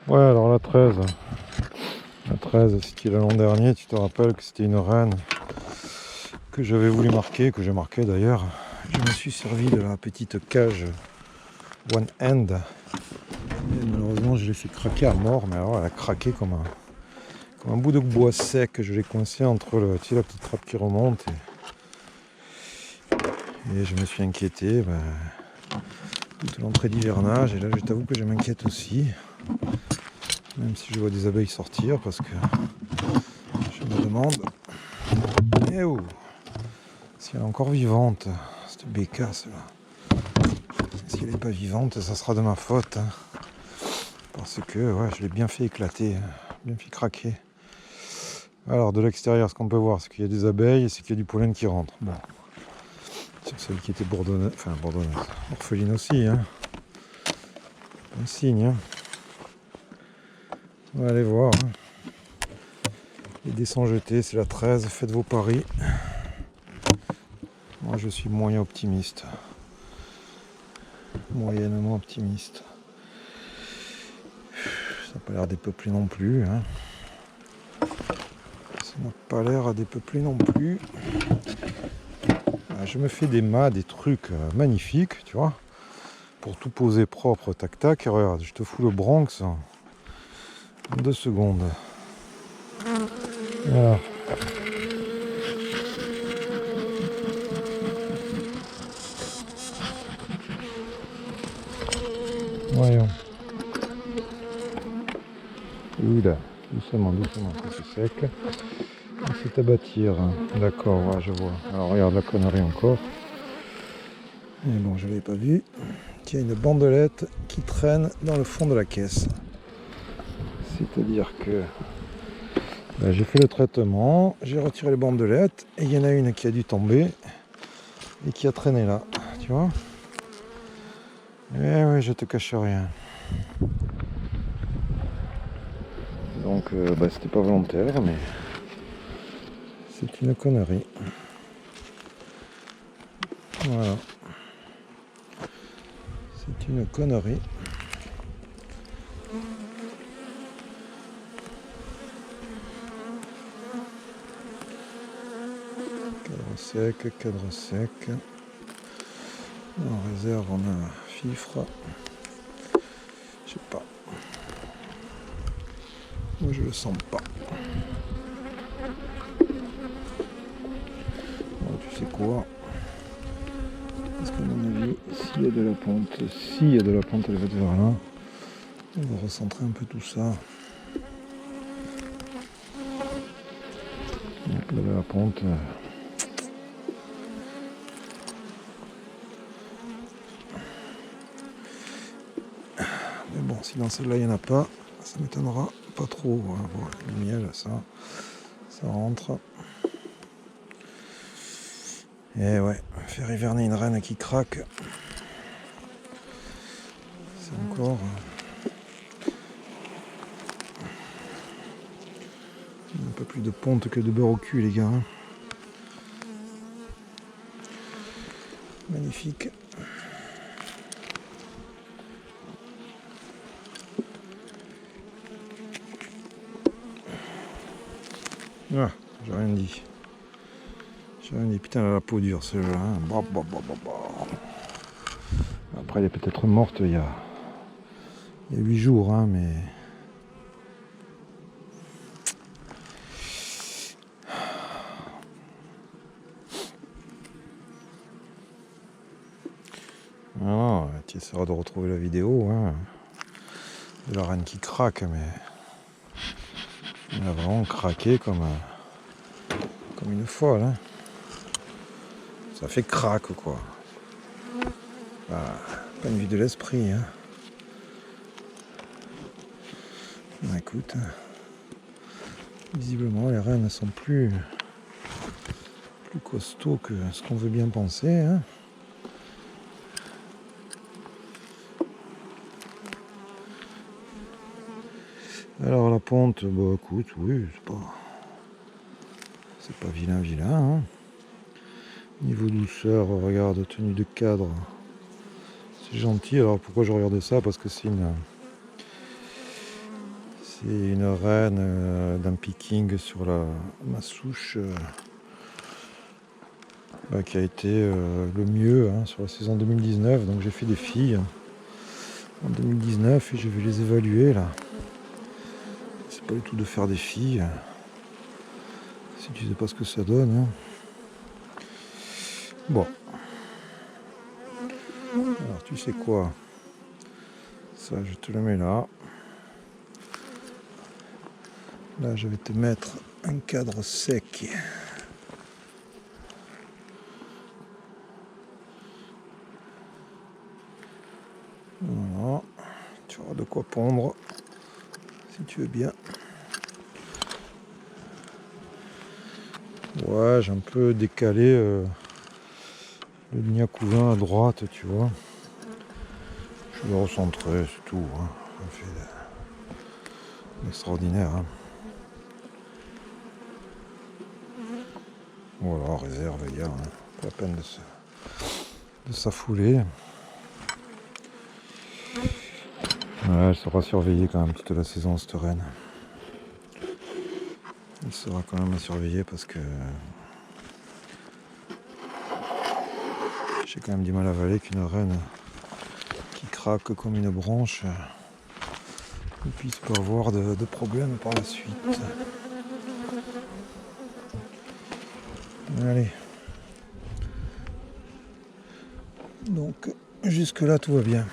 Ouais, alors la 13, c'était l'an dernier, tu te rappelles que c'était une reine que j'avais voulu marquer, que j'ai marqué d'ailleurs. Je me suis servi de la petite cage One Hand. Et malheureusement, je l'ai fait craquer à mort, mais alors elle a craqué comme un bout de bois sec. Je l'ai coincé entre tu sais, la petite trappe qui remonte. Et je me suis inquiété toute l'entrée d'hivernage. Et là, je t'avoue que je m'inquiète aussi. Même si je vois des abeilles sortir, parce que je me demande si elle est encore vivante, cette bécasse là. Si elle n'est pas vivante, ça sera de ma faute. Hein. Parce que ouais, je l'ai bien fait éclater, bien fait craquer. Alors de l'extérieur, ce qu'on peut voir, c'est qu'il y a des abeilles et c'est qu'il y a du pollen qui rentre. Bon. Sur celle qui était bourdonneuse, orpheline aussi. Hein. Un signe. Hein. On va aller voir. Hein. Les dés sont jetés, c'est la 13, faites vos paris. Moi je suis moyen optimiste. Moyennement optimiste. Ça n'a pas l'air dépeuplé non plus. Hein. Ça n'a pas l'air à dépeuplé non plus. Je me fais des mâts, des trucs magnifiques, tu vois. Pour tout poser propre, tac tac. Et regarde, je te fous le Bronx en 2 secondes. Voilà. Voyons. Oula, doucement, c'est sec. C'est à bâtir. D'accord, ouais, je vois. Alors regarde la connerie encore. Et bon, je l'avais pas vu. Tiens, une bandelette qui traîne dans le fond de la caisse. C'est-à-dire que j'ai fait le traitement, j'ai retiré les bandelettes et il y en a une qui a dû tomber et qui a traîné là. Tu vois? Eh oui, je te cache rien. Donc, c'était pas volontaire, mais c'est une connerie. Voilà. C'est une connerie. Cadre sec. En réserve, on a fifre. Je sais pas. Moi, je le sens pas. Bon, tu sais quoi? Parce qu'à mon avis, s'il y a de la pente, elle va être vers là. On va recentrer un peu tout ça. Il y a de la pente. Mais bon, si dans celle-là il n'y en a pas, ça m'étonnera pas trop. Voilà, le miel, ça rentre. Et ouais, faire hiverner une reine qui craque, c'est encore un peu plus de ponte que de beurre au cul, les gars. Hein. Magnifique. Ah, j'ai rien dit. Putain, elle a la peau dure, celle-là. Hein. Après, elle est peut-être morte il y a 8 jours, hein, mais... Ah, tu essaieras de retrouver la vidéo, hein, de la reine qui craque, mais... Elle a vraiment craqué comme une folle, hein. Ça fait craque, quoi. Ah, pas une vue de l'esprit, hein. Écoute, visiblement les reines sont plus costauds que ce qu'on veut bien penser, hein. Alors la ponte, écoute, oui, c'est pas vilain, hein. Niveau douceur, regarde, tenue de cadre, c'est gentil. Alors pourquoi je regardais ça? Parce que c'est C'est une reine d'un picking sur ma souche qui a été le mieux sur la saison 2019. Donc j'ai fait des filles en 2019 et je vais les évaluer là. C'est pas du tout de faire des filles si tu sais pas ce que ça donne. Bon. Alors tu sais quoi? Ça je te le mets là. Là je vais te mettre un cadre sec. Voilà. Tu auras de quoi pondre si tu veux bien. Ouais, j'ai un peu décalé le nid à couvain à droite, tu vois. Je vais recentrer, c'est tout. Ça fait extraordinaire. Voilà, réserve, les gars. Pas la peine de s'affouler. Ouais, elle sera surveillée quand même toute la saison, cette reine. Elle sera quand même à surveiller parce que j'ai quand même du mal à avaler qu'une reine qui craque comme une branche ne puisse pas avoir de problème par la suite. Allez. Donc jusque là tout va bien.